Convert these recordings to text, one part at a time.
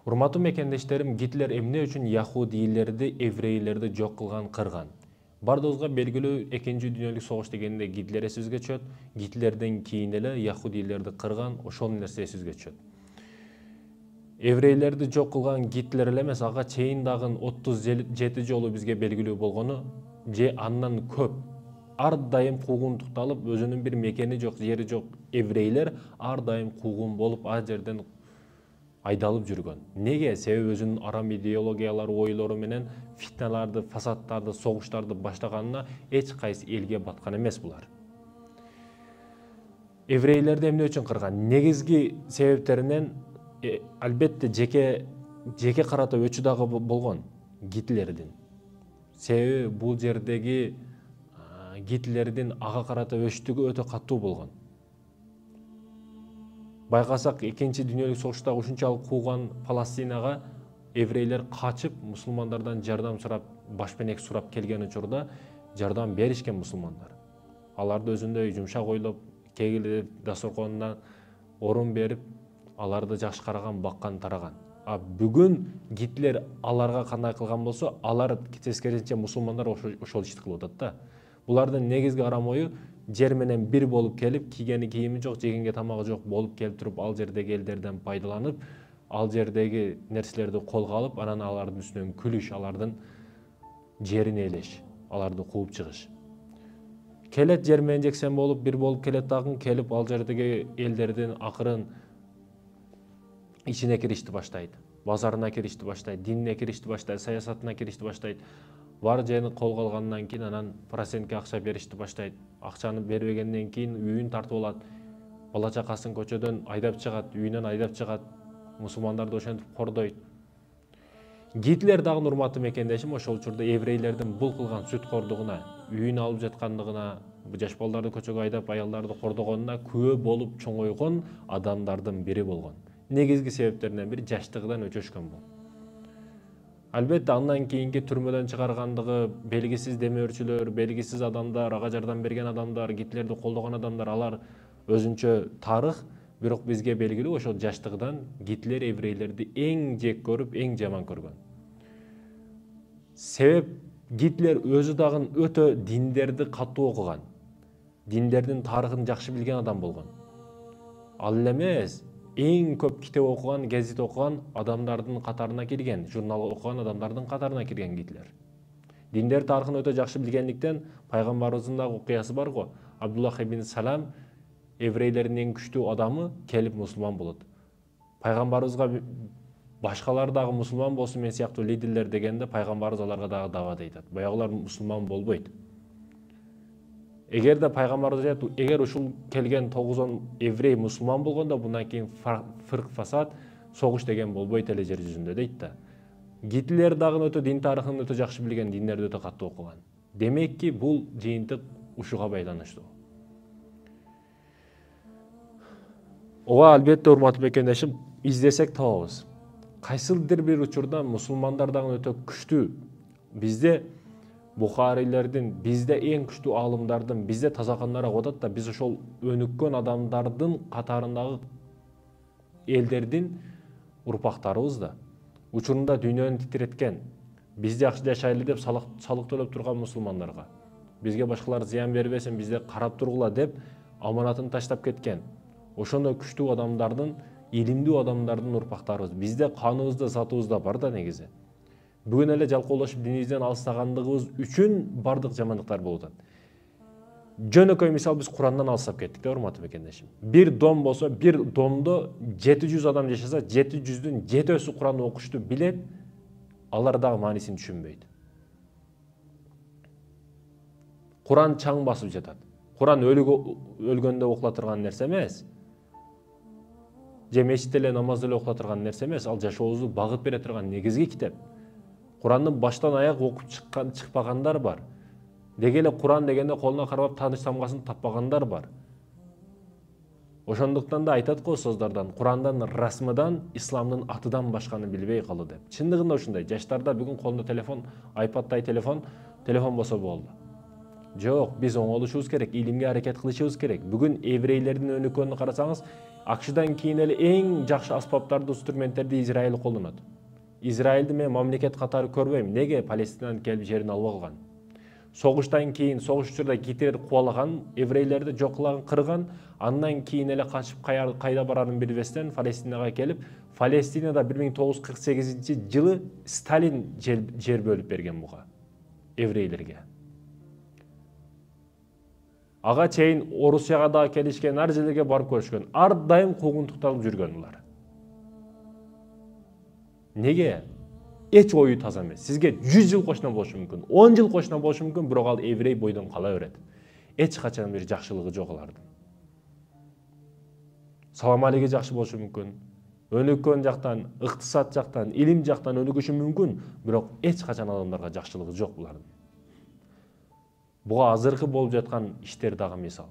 Урматтуу мекендештерим, Гитлер эмне үчүн яхудийлерди, еврейлерди жок кылган, кырган? Бардыгыбызга белгилүү Экинчи дүйнөлүк согуш дегенде Гитлер эсибизге түшөт. Гитлерден кийин эле яхудийлерди кырган, ошол нерсе эсибизге түшөт. Еврейлерди жок кылган Гитлер эле эмес, ага чейин дагы 37 жолу бизге белгилүү болгону, же андан көп ар дайым куугунтукталып, өзүнүн бир мекени жок, жери жок еврейлер ар дайым куугун болуп, ал жерден айдалып жүргөн. Неге? Себеби өзүнүн арам идеологиялары, ойлору менен фитналарды, фасадтарды, согуштарды баштаганына эч кайсы элге баткан эмес булар. Еврейлерди эмне үчүн кырган? Негизги себептеринен албетте жеке карата өчү дагы болгон Гитлердин. Себеби бул жердеги Гитлердин ага карата өчтүгү өтө катуу болгон. Байкасак, Экинчи дүйнөлүк согушта ушунчалык кууган Палестинага еврейлер качып, мусулмандардан жардам сурап, башпенек сурап келген учурда жардам беришкен мусулмандар. Аларды өзүндөй жумшак ойлоп, кегилип, дасторконуна орун берип, аларды жакшы караган, баккан, тараган. А бүгүн Гитлер аларга кандай кылган болсо, алар тескерисинче мусулмандар ошол ишти кылып атат да. Булардын негизги арам ою жер менен бир болуп келип, кийгени кийими жок, жегенге тамагы жок болуп келип туруп, ал жердеги элдерден пайдаланып, ал жердеги нерселерди колго алып, анан алардын үстүнөн күлүш, алардын жерин ээлеш, аларды кууп чыгыш. Келет жер менен жексен болуп, бир болуп келет дагы, келип ал жердеги элдердин акырын ичине киришти баштайт, базарына киришти баштайт, динине киришти баштайт, саясатына киришти баштайт. Бар жерин колго алгандан кийин анан процентке акча беришти баштайт. Акчаны бербегенден кийин үйүн тартып алат. Бала чакасын көчөдөн айдап чыгат, үйүнөн айдап чыгат. Мусулмандарды ошентип кордойт. Гитлер дагы, урматтуу мекендешим, ошол учурда еврейлердин бул кылган сүткордугуна, үйүн алып жаткандыгына, жаш балдарды көчөгө айдап, аялдарды кордогонуна күбө болуп чоңойгон адамдардын бири болгон. Негизги себептеринен бири жаштыгынан өчөшкөн бул. Албетте, андан кийинки түрмөдөн чыгаргандыгы, белгисиз демөөрчүлөр, белгисиз адамдар, ага жардам берген адамдар, Гитлерди колдогон адамдар, алар өзүнчө тарых, бирок бизге белгилүү ошол жаштыгынан Гитлер еврейлерди эң жек көрүп, эң жаман көргөн. Себеп, Гитлер өзү дагы өтө диндерди катуу окуган, диндердин тарыхын жакшы билген адам болгон. Ал эмес, эң көп китеп окуган, гезит окуган адамдардын катарына кирген, журнал окуган адамдардын катарына кирген Гитлер. Диндер тарыхын өтө жакшы билгендиктен пайгамбарыбыздын да окуясы бар го. Абдуллах ибн Салам еврейлердин эң күчтүү адамы келип мусулман болот. Пайгамбарыбызга башкалар дагы мусулман болсун, мен сыяктуу лидерлер дегенде пайгамбарыбыз аларга дагы даават айтат. Баягылар мусулман болбойт. Эгерде пайгамбарыбыз айтат, эгер ушул келген 9 еврей мусулман болгондо, bundan кийин фырк фасад, согуш деген болбойт эле жер жүзүндө дейт да. Гитлер дагы өтө дин тарыхын өтө жакшы билген, диндерди өтө катуу окуган. Демекки, бул жыйынтык ушуга байланыштуу. Ого, албетте, урматтуу мекендешим, издесек табабыз. Кайсылдыр бир учурда мусулмандар дагы өтө күчтүү. Бизде Бухарилердин, бизде эң күчтүү алымдардын, бизде тазакандар атат да, биз ошол өнүккөн адамдардын катарындагы элдердин урпактарыбыз да. Учурунда дүйнөнү титиреткен, бизде жакшы жашайлы деп салык төлөп турган мусулмандарга, бизге башкалар зыян бербесин, бизде карап тургула деп аманатын таштап кеткен. Ошондой күчтүү адамдардын, илимдүү адамдардын урпактарыбыз. Бизде каныбызда, затыбызда бар да негизи. Бүгүн эле жалкоолошуп динибизден алыстагандыгыбыз үчүн бардык жамандыктар болуп атат. Жөнөкөй мисал, биз Курандан алыстап кеттик да, урматтуу мекендешим. Бир дом болсо, бир домдо 700 адам жашаса, 700-дүн 7-өсү Куранды окушту билет, алар дагы маанисин түшүнбөйт. Куран чаң басып жатат. Куран өлгөндө окула турган нерсе эмес. Же мечитте эле намаз эле окула турган нерсе эмес, ал жашообузду багыт бере турган негизги китеп. Куранды баштан аяк окуп чыкпагандар бар. Деги эле Куран дегенде колуна карап тааныш тамгасын таппагандар бар. Ошондуктан да айтат го сөздөрдөн, Курандан расмыдан, исламдын атыдан башканы билбей калды деп. Чындыгында ушундай. Жаштарда бүгүн колунда телефон, айпадтай телефон болсо болду. Жок, биз оңолушубуз керек, илимге аракет кылышыбыз керек. Бүгүн еврейлердин өнүкөнүн карасаңыз, акшдан кийин эле эң жакшы аспаптарды, инструменттерди Израиль колдонот. Израилди мен мамлекет катары көрбөйм. Неге? Палестинадан келип жерин алып алган. Согуштан кийин, согуш учурда Гитлер кубалаган, еврейлерди жок кылаган, кырган, андан кийин эле качып кайда барарын билбестен Палестинага келип, Палестинада 1948-жылы Сталин жер бөлүп берген буга еврейлерге. Ага чейин Орусияга да келишкен, ар жерге барып көрүшкөн. Ар дайым куугунтукталып жүргөн булар. Неге? Эч ою таза эмес. Сизге 100 жыл кошуна болушу мүмкүн, 10 жыл кошуна болушу мүмкүн, бирок ал еврей бойдон кала берет. Эч качан бир жакшылыгы жок алардын. Салам алейге жакшы болушу мүмкүн, өнүккөн жактан, ыктысат жактан, илим жактан өнүгүшү мүмкүн, бирок эч качан адамдарга жакшылыгы жок булардын. Буга азыркы болуп жаткан иштер дагы мисал.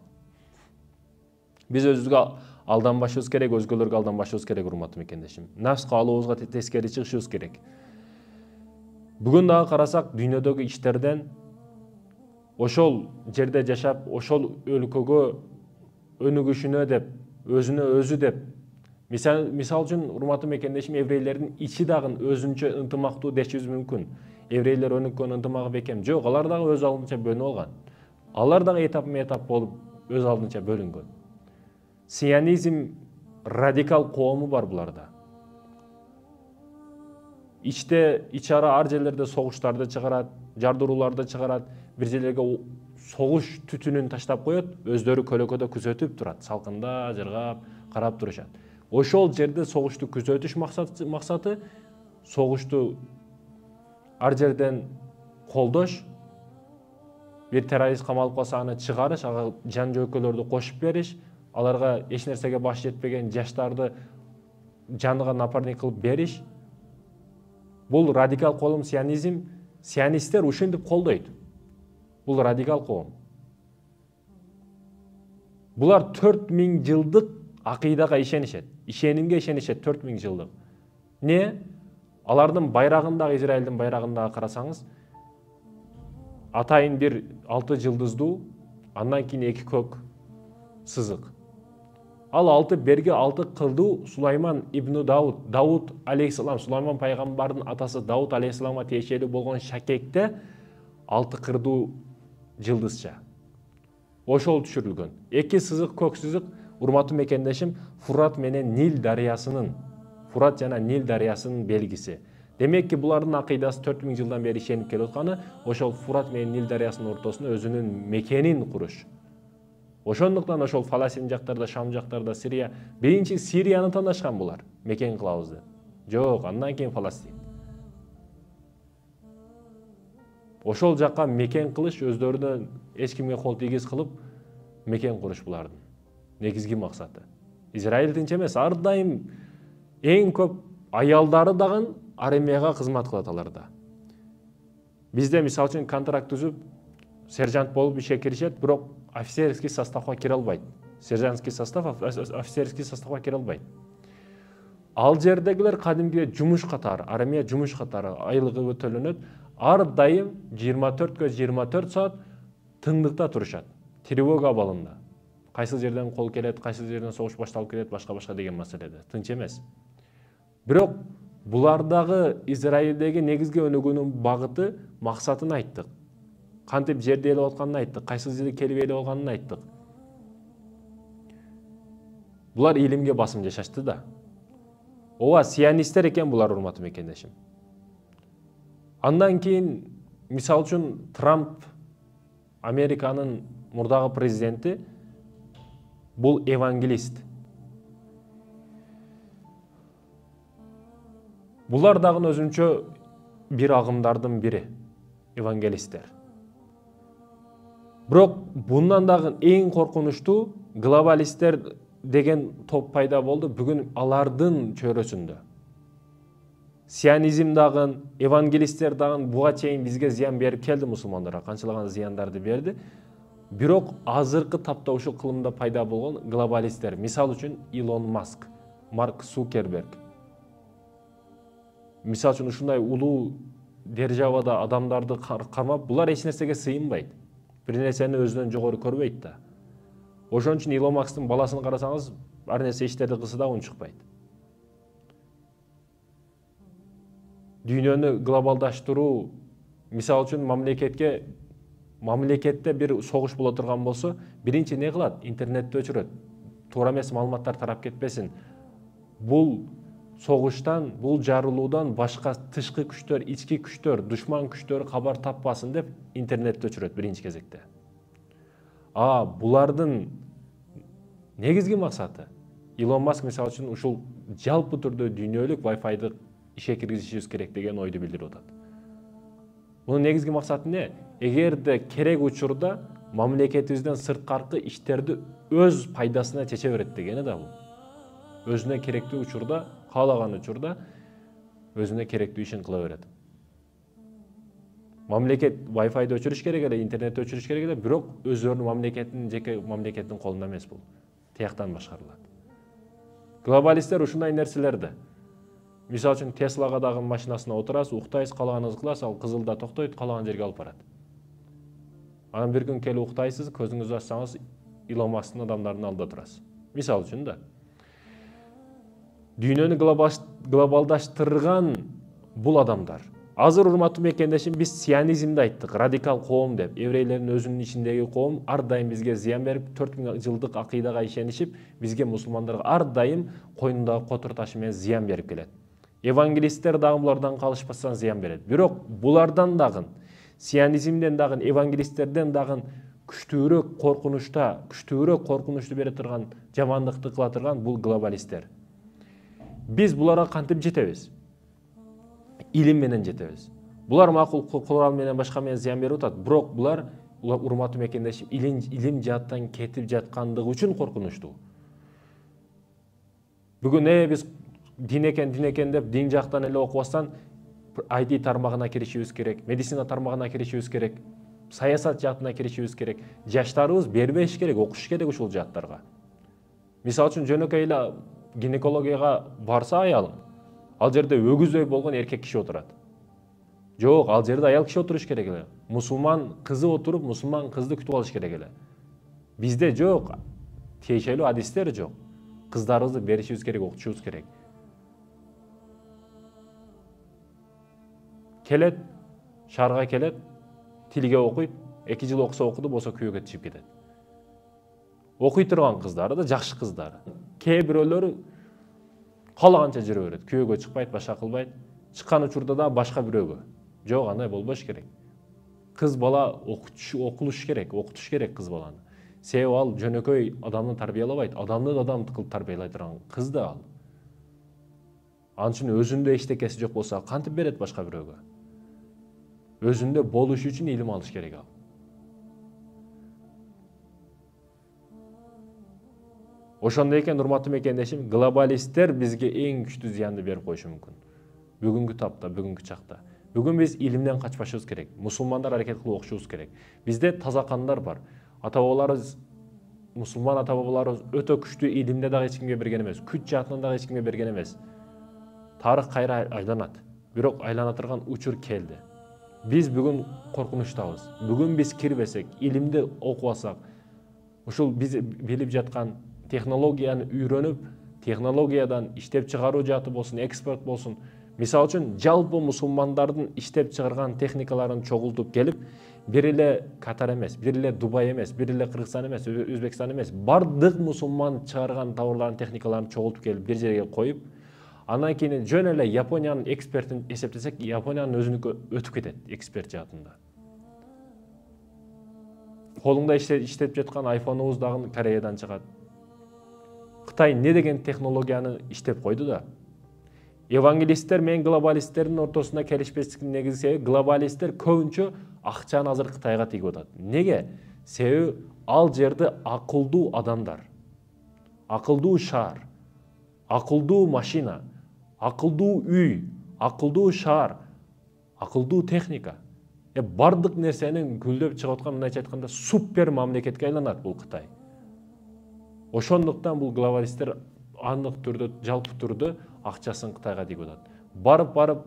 Биз өзүбүзгө алданбашыбыз керек, өзгөлөргө алданбашыбыз керек, урматтуу мекендешим. Нафс каалообузга тескери чыгышыбыз керек. Бүгүн дагы карасак, дүйнөдөгү иштерден ошол жерде жашап, ошол өлкөгө өнүгүшүнө деп, өзүнө өзү деп, мисал үчүн урматтуу мекендешим, еврейлердин ичи дагы өзүнчө ынтымактуу дешибиз мүмкүн. Еврейлер өнүккөн, ынтымагы бекем. Жок, алар дагы өз алдынча бөлүнүп алган. Алар дагы этап болуп өз алдынча бөлүнгөн. Сионизм радикал коому бар буларда. Ичара ар жерлерде согуштарды чыгарат, жардырууларды чыгарат, бир жерлерге согуш түтүнүн таштап коет, өздөрү көлөкөдө күзөтүп турат, салкында жыргап карап турушат. Ошол жерде согушту күзөтүш максаты, согушту ар жерден колдош, бир террорист камалып калса аны чыгарыш, ага жан жөөкөлөрдү кошуп бериш, аларга эч нерсеге баш жетпеген жаштарды жаныга напарник кылып бериш. Бул радикал коом сионизм, сионисттер ушинтип колдойт. Бул радикал коом. Булар 4000 жылдык акыйдага ишенишет. Ишенимге ишенишет 4000 жылдык. Не? Алардын байрагындагы, Израилдин байрагындагы карасаңыз, атайын бир 6 жылдыздуу, андан кийин 2 көк сызык. Ал 6 берге 6 кылдуу Сулайман ибн Дауд алейхиссалам, Сулайман пайгамбардын атасы Дауд алейхиссаламга тиешелүү болгон шакекте 6 кырдуу жылдызча. Ошол түшүрүлгөн. 2 сызык, көк сызык, урматтуу мекендешим, Фурат менен Нил дарыясынын, Фурат жана Нил дарыясынын белгиси. Демекки булардын акыйдасы 4000 жылдан бери ишенип келип атканы, ошол Фурат менен Нил дарыясынын ортосуна өзүнүн мекенин куруш. Ошондуктан ошол Фаластин жактарда, Шам жактарда, Сирия, биринчи Сирияны тандашкан булар, мекен кылабызды. Жок, андан кийин Фаластин. Ошол жакка мекен кылыш, өздөрүнө эч кимге кол тийгиз кылып мекен куруш булардын негизги максаты. Израиль тинч эмес, ар дайым эң көп аялдары дагы армияга кызмат кылат аларда. Бизде мисалы үчүн контракт түзүп, сержант болуп ишке киришет, бирок офицерский составга кире албайт. Сержантский состав офицерский составга кире албайт. Ал жердегилер кадимги жумуш катары, армия жумуш катары айлыгы төлөнөт. Ар дайым 24/24 саат тындыкта турушат. Тревога абалында. Кайсы жерден кол келет, кайсы жерден согуш башталып кетет, башка деген маселеде. Тынч эмес. Бирок булардагы Израилдеги негизги өнүгүүнүн багыты, максатын айттык. Кантип жерде элеп атканын айттык, кайсы жерде келип элеп алганын айттык. Булар илимге басым жашашты да. Ооба, сионисттер экен булар, урматтуу мекендешим. Андан кийин, мисалы үчүн, Трамп, Американын мурдагы президенти, бул евангелист. Булар дагы өзүнчө бир агымдардын бири, евангелисттер. Бирок bundan дагы эң коркунучтуу глобалисттер деген топ пайда болду бүгүн алардын чөйрөсүндө. Сионизм дагы, евангелисттер дагы буга чейин бизге зыян берип келди, мусулмандарга канчалаган зыяндарды берди. Бирок азыркы тапта ушул кылымда пайда болгон глобалисттер, мисалы үчүн Илон Маск, Марк Цукерберг. Мисалы үчүн ушундай улуу державада адамдарды кармап, булар эч нерсеге сыйынбайт. бир нерсени өзүнөн жогору көрбөйт да. Ошон үчүн Илон Масктын баласын карасаңыз, ар нерсе иштерди кылса да унчукпайт. Дүйнөнү глобалдаштыруу, мисалы үчүн мамлекетте бир согуш боло турган болсо, биринчи не кылат? Интернетти өчүрөт. Туура эмес маалыматтар тарап кетпесин. Бул согуштан, бул жарылуудан башка тышкы күчтөр, ички күчтөр, душман күчтөрү кабар таппасын деп интернетти өчүрөт биринчи кезекте. Булардын негизги максаты Илон Маск мисалы үчүн ушул жалпы түрдө дүйнөлүк Wi-Fi'ды ишке киргизишибиз керек деген ойду билдирип атат. Мунун негизги максаты не? Эгерде керек учурда мамлекетибизден сырткаркы иштерди өз пайдасына чече берет дегени да бул. Өзүнө керектүү учурда, каалаган учурда өзүнө керектүү ишин кыла берет. Мамлекет Wi-Fi'ды өчүрүш керек эле, интернетти өчүрүш керек эле, бирок өздөрүнүн мамлекетинин, жеке мамлекеттин колунда эмес бул. Тияктан башкарылат. Глобалисттер ушундай нерселерди. Мисалы үчүн Теслага дагы машинасына отурасыз, уктайсыз, каалаганыңызды кыласыз, ал кызылда токтойт, каалаган жерге алып барат. Анан бир күн келип уктайсыз, көзүңүздү ачсаңыз, Илон Масктын адамдарынын алдында турасыз. Мисалы үчүн да. Дүйнөнү глобалдаштырган бул адамдар. Азыр урматтуу мекендешим, биз сионизмди айттык, радикал коом деп. Еврейлердин өзүнүн ичиндеги коом ар дайым бизге зыян берип, 4000 жылдык акыйдага ишенишип, бизге мусулмандарга ар дайым койнундагы котур ташы менен зыян берип келет. Евангелисттер дагы булардан калышпастан зыян берет. Бирок булардан дагы, сионизмден дагы, евангелисттерден дагы күчтүүрөөк коркунучту бере турган, жамандыкты кыла турган бул глобалисттер. Биз буларга кантип жетебиз? Илим менен жетебиз. Булар макул курал менен башка менен зыян берип атат, бирок булар урматтуу мекендешим, илим жааттан кетип жаткандыгы үчүн коркунучтуу. Бүгүн биз дин экен деп дин жактан эле окубастан IT тармагына киришибиз керек, медицина тармагына киришибиз керек, саясат жаатына киришибиз керек. Жаштарыбыз бербеш керек, окуш керек ушул жааттарга. Мисалы үчүн жөнөкөй эле гинекологияга барса аялым, ал жерде өгүздөй болгон эркек киши отурат. Жок, ал жерде аял киши отуруш керек эле. Мусулман кызы отуруп, мусулман кызды күтүп алыш керек эле. Бизде жок, тиешелүү адистер жок. Кыздарыбызды беришибиз керек, окутушубуз керек. Келет, шаарга келет, тилге окуйт, 2 жыл окуса окуду, болсо күйөөгө чыгып кетет. Окуй турган кыздар да жакшы кыздар. Кээ бирөөлөрү каалаганча жүрө берет, күйөөгө чыкпайт, башка кылбайт. Чыккан учурда да башка бирөөгө. Жок, андай болбош керек. Кыз бала окулуш керек, окутуш керек кыз баланы. Себеби ал жөнөкөй адамды тарбиялабайт, адамды адам кылып тарбиялай турган кыз да ал. Анын үчүн өзүндө эчтекеси жок болсо, кантип берет башка бирөөгө? Өзүндө болуш үчүн илим алыш керек ал. Ошондой экен, урматтуу мекендешим, глобалисттер бизге эң күчтүү зыянды берип коюшу мүмкүн. Бүгүнкү тапта, бүгүнкү чакта. Бүгүн биз илимден качпашыбыз керек. Мусулмандар аракет кылып окушубуз керек. Бизде таза кандар бар. Ата-бабаларыбыз, мусулман ата-бабаларыбыз өтө күчтүү, илимде дагы эч кимге берген эмес, күч жаатынан дагы эч кимге берген эмес. Тарых кайра айланат. Бирок айлана турган учур келди. Биз бүгүн коркунучтабыз. Бүгүн биз кирбесек, илимди окубасак, ушул биз билип жаткан технологияны үйрөнүп, технологиядан иштеп чыгаруу жааты болсун, экспорт болсун. Мисалы үчүн, жалпы мусулмандардын иштеп чыгарган техникаларын чогултуп келип, бир эле Катар эмес, бир эле Дубай эмес, бир эле Кыргызстан эмес, Өзбекстан эмес, бардык мусулман чыгарган товарларын, техникаларын чогултуп келип бир жерге коюп, андан кийин жөн эле Япониянын экспертин эсептесек, Япониянын өзүнүкү өтүп кетет эксперт жаатында. Колуңда иштеп жаткан айфонубуз дагы Кореядан чыгат. Кытай не деген технологияны иштеп койду да. Евангелисттер менен глобалисттердин ортосунда келишпестиктин негизги себеби, глобалисттер көбүнчө акчаны азыр Кытайга тийгип атат. Неге? Себеби ал жерде акылдуу адамдар, акылдуу шаар, акылдуу машина, акылдуу үй, акылдуу шаар, акылдуу техника. Бардык нерсенин гүлдөп чыгып аткан, мындайча айтканда, супер мамлекетке айланат бул Кытай. Ошондуктан бул глобалисттер андык түрдө, жалпы түрдө акчасын Кытайга тийгип атат. Барып,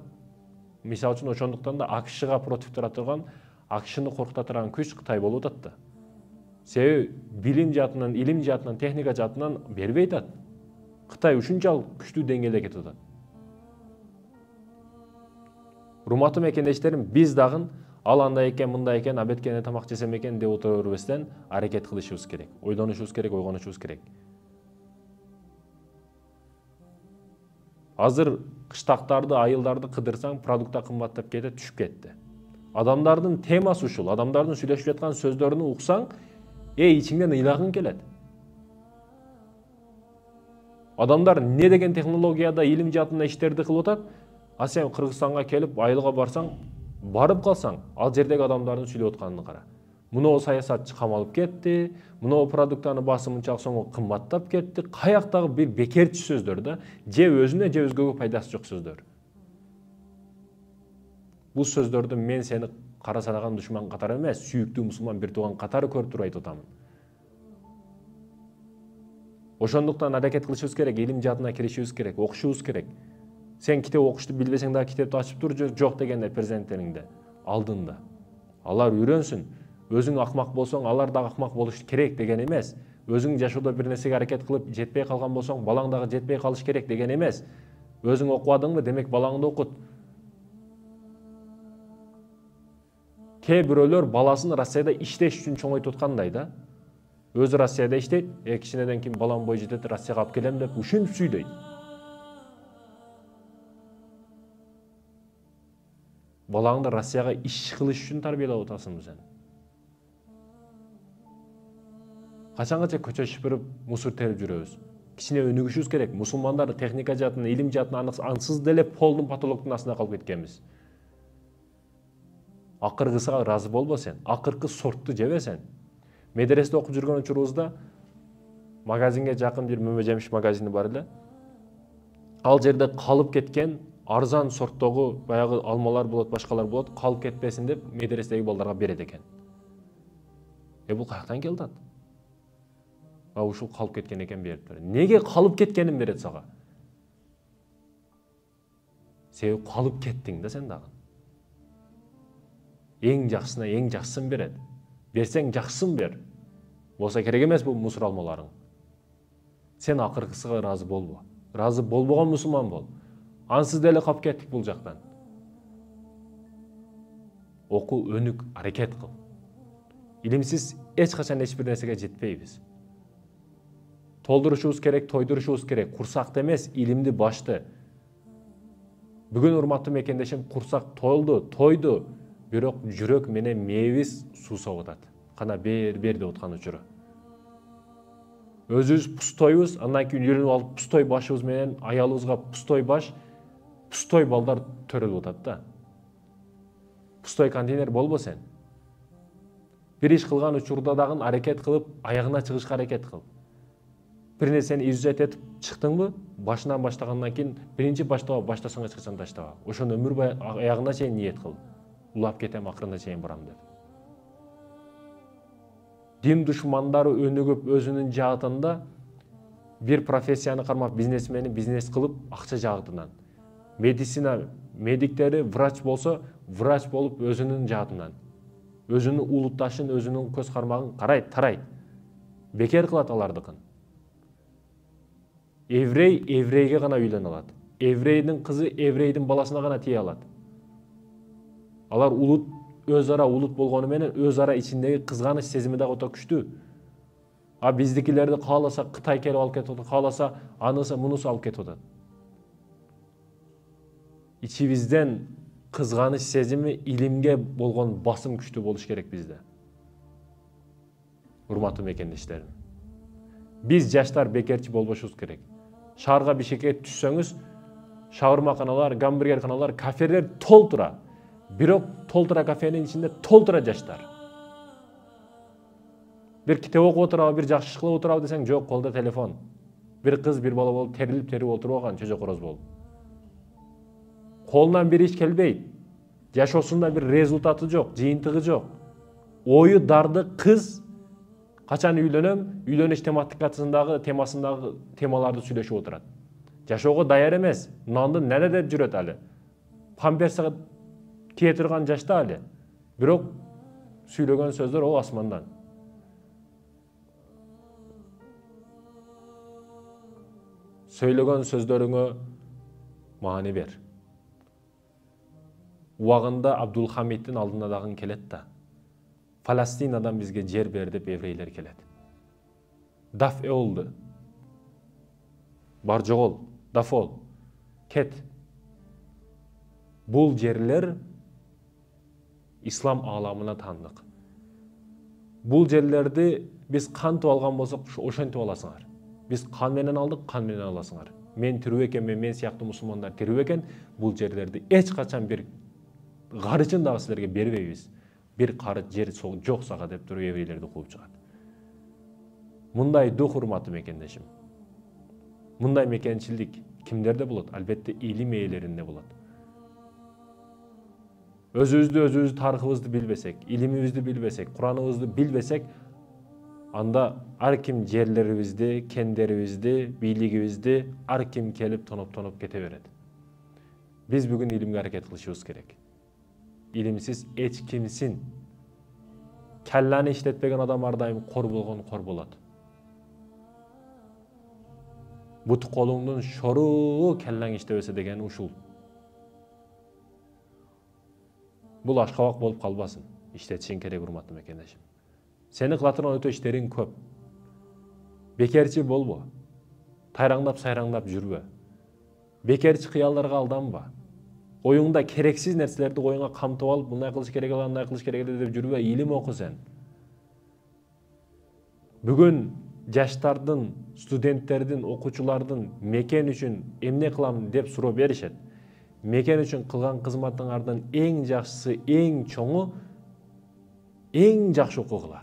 мисалы үчүн ошондуктан да АКШга против тура турган акшны коркута турган күч Кытай болуп атат да. Себеби билим жаатынан, илим жаатынан, техника жаатынан бербей атат. Кытай ушунчалык күчтүү деңгээлде кетип атат. Урматтуу мекендештерим, биз дагы ал андай экен, мындай экен, абеткене тамак жесем экен деп отура бербестен аракет кылышыбыз керек. Ойлонушубуз керек, ойгонушубуз керек. Азыр кыштактарды, айылдарды кыдырсаң, продукта кымбаттап кетет, түшүп кетти. Адамдардын темасы ушул, адамдардын сүйлөшүп жаткан сөздөрүн уксаң, ичиңден ыйлагың келет. Адамдар не деген технологияда, илим жаатында иштерди кылып атат, а сен Кыргызстанга келип, айылга барсаң, барып калсаң, ал жердеги адамдардын сүйлөп атканын кара. Мынау саясатчы камалып кетти, мынау продуктаны басымынчалык соңго кымбаттап кетти. Каяктагы бир бекерчи сөздөр да, же өзүнө, же өзгөгө пайдасы жок сөздөр. Бул сөздөрдү мен сени кара санаган душман катары эмес, сүйүктүү мусулман бир тууган катары көрүп туруп айтып атамын. Ошондуктан аракет кылышыбыз керек, илим жаатына киришибиз керек, окушубуз керек. Сен китеп окушту билбесең дагы китепти ачып тур, жок дегенде президенттериңде алдында. Алар үйрөнсүн. Өзүң акмак болсоң, алар дагы акмак болуш керек деген эмес. Өзүң жашоодо бир нерсеге аракет кылып жетпей калган болсоң, балаң дагы жетпей калыш керек деген эмес. Өзүң окубадыңбы, демек балаңды окут. Кээ бирөөлөр баласын Россияда иштеш үчүн чоңойтуп аткандай да. Өзү Россияда иштейт, кичинеден кийин балам бой жетет, Россияга алып келем деп ушинтип сүйлөйт. Балаңды Россияга иш кылыш үчүн тарбиялап атасыңбы сен? Качангаcha көчө шыпырып, мусор терип жүрөбүз? Кичине өнүгүшүбүз керек. Мусулмандар техника жаатынан, илим жаатынан ансыз деле полдун патологдун астына калып кеткенбиз. Акыркысыга ыраазы болбо сен. Акыркы сортту жебе сен. Медреседе окуп жүргөн учурубузда магазинге жакын бир мөмө жемиш магазини бар эле. Ал жерде калып кеткен арзан сорттогу баягы алмалар болот, башкалар болот, калып кетпесин деп медреседеги балдарга берет экен. Бул каяктан келди ат? Ушул калып кеткен экен берип берет. Неге калып кеткенин берет сага? Себеби калып кеттиң да сен дагы. Эң жакшысына эң жакшысын берет. Берсең жакшысын бер. Болса керек эмес бул мусор алмаларың. Сен акыркысыга ыраазы болбо. Ыраазы болбогон мусулман бол. Ансыз деле калып кеттик бул жактан. Оку, өнүк, аракет кыл. Илимсиз эч качан эч бир нерсеге жетпейбиз. Толдурушубуз керек, тойдурушубуз керек. Курсакты эмес, илимди башты. Бүгүн урматтуу мекендешим, курсак толду, тойду. Бирок жүрөк менен мээбиз суусап атат. Кана бер деп аткан учуру. Өзүбүз пустойбуз, андан кийин үйрөнүп алып пустой башыбыз менен аялыбызга пустой баш, пустой балдар төрөлүп атат да. Пустой контейнер болбо сен. Бир иш кылган учурда дагы аракет кылып, аягына чыгышка аракет кыл. Бир нерсени изучать этип чыктыңбы, башынан баштагандан кийин биринчи баштасаң эч качан таштаба. Ошону өмүр бою аягына чейин ниет кыл. Улап кетем, акырында чейин барам деп. Дин душмандары өнүгүп өзүнүн жаатында бир профессияны кармап бизнес кылып акча жаатынан. Медицина медиктери врач болсо, врач болуп өзүнүн жаатынан. Өзүнүн улутташын, өзүнүн көз кармагын карайт, тарайт. Бекер кылат алардыкын. Еврей еврейге гана үйлөнө алат. Еврейдин кызы еврейдин баласына гана тие алат. Алар улут, өз ара улут болгону менен өз ара ичиндеги кызганыч сезими дагы өтө күчтүү. А биздикилерди кааласа Кытай келип алып кетип атат, кааласа анысы мунусу алып кетип атат. Ичибизден кызганыч сезими, илимге болгон басым күчтүү болуш керек бизде. Урматтуу мекендештерим, биз жаштар бекерчи болбошубуз керек. Шаарга бишкекке түшсөңүз, шаурмаканалар, гамбургерканалар, кафелер толтура. Бирок толтура кафенин ичинде толтура жаштар. Бир китеп окуп отурабы, бир жакшы иш кылып отурабы десең, жок, колдо телефон. Бир кыз, бир бала болуп терилип отуруп алган чөжө короз болуп. Колунан бир иш келбейт. Жашоосунда бир результаты жок, жыйынтыгы жок. Ою дарды кыз качан үйлөнөм, үйлөнүш тематикасындагы темаларды сүйлөшүп отурат. Жашоого даяр эмес, нанды неле деп жүрөт али. Памперсига кие турган жашта али. Бирок Сүйлөгөн сөздөр о асмандан. Söylөгөн сөздөрүңө маани бер. Убагында Абдулхамидтин алдына дагы келет да. Палестинадан бизге жер бер деп еврейлер келет. Даф oldu. Бар жогол, дафол, кет. Бул жерлер ислам аламына таандык. Бул жерлерди биз кантип алган болсок, ошентип аласыңар. Биз кан менен алдык, кан менен аласыңар. Мен тирүү экенмин, мен сыяктуу мусулмандар тирүү экен, бул жерлерди эч качан бир карычын дагы силерге бербейбиз. Бир карыч жер жок сага деп туруп еврейлерди кууп чыгат. Мындай дух урматы мекендешим. Мындай мекенчилдик кимдерде болот? Албетте илим ээлеринде болот. Өзүбүздү тарыхыбызды билбесек, илимибизди билбесек, Кураныбызды билбесек, анда ар ким жерлерибизди, кендерибизди, бийлигибизди ар ким келип тоноп кете берет. Биз бүгүн илимге аракет кылышыбыз керек. Илимсиз эч кимсин. Келлани иштетпеген адам ар дайым кор болгон кор болот. Бут колуңдун шору келлаң иштебесе деген ушул. Бул ашкабак болуп калбасын. Иштетишиң керек урматтуу мекендешим. Сени кылатырган өтө иштериң көп. Бекерчи болбо. Тайраңдап сайраңдап жүрбө. Бекерчи кыялдарга алданба. Оюңда керексиз нерселерди оюңа камтып алып, мындай кылыш керек, андай кылыш керек деп жүрбө, илим оку сен. Бүгүн жаштардын, студенттердин, окуучулардын мекен үчүн эмне кылам деп суроо беришет. Мекен үчүн кылган кызматыңардын эң жакшысы, эң чоңу, эң жакшы окугула.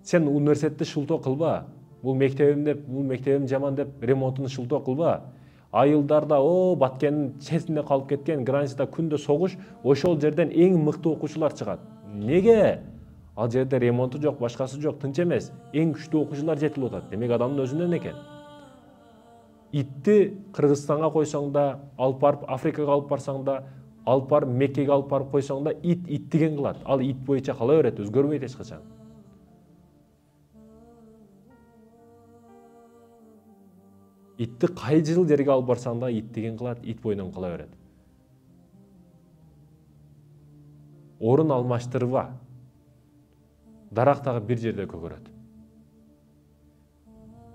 Сен университетти шылтоо кылба. Бул мектебим жаман деп ремонтун шылтоо кылба. Айылдарда Баткендин четинде калып кеткен, границада күндө согуш, ошол жерден эң мыкты окуучулар чыгат. Неге? Ал жерде ремонту жок, башкасы жок, тынч эмес. Эң күчтүү окуучулар жетилип атат. Демек адамдын өзүнөн экен. Итти Кыргызстанга койсоң да, алып барып Африкага алып барсаң да, алып барып Меккеге алып барып койсоң да, ит деген кылат. Ал ит боюнча кала берет, өзгөрбөйт эч качан. Итти кайжыл жерге алып барсаң да, ит деген кылат, ит боюнан кала берет. Орун алмаштырба. Дарак дагы бир жерде көгөрөт.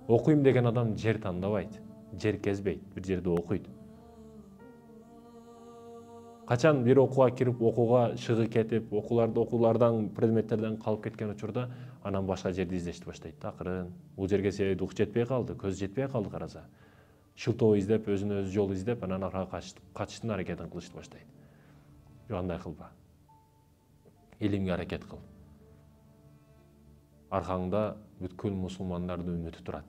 Окуйм деген адам жер тандабайт, жер кезбейт, бир жерде окуйт. Качан бир окууга кирип, окууга шыгы кетип, окуулардан, предметтерден калып кеткен учурда, анан башка жерди издешти баштайт да, акырын. Бул жерге себеби ук жетпей калды, көз жетпей калды караса. Шылтоо издеп, өзүнө өзү жол издеп, анан аркага качыштын аракетин кылышты баштайт. Жок, андай кылба. Илимге аракет кыл. Аркаңда бүткүл мусулмандардын үмүтү турат.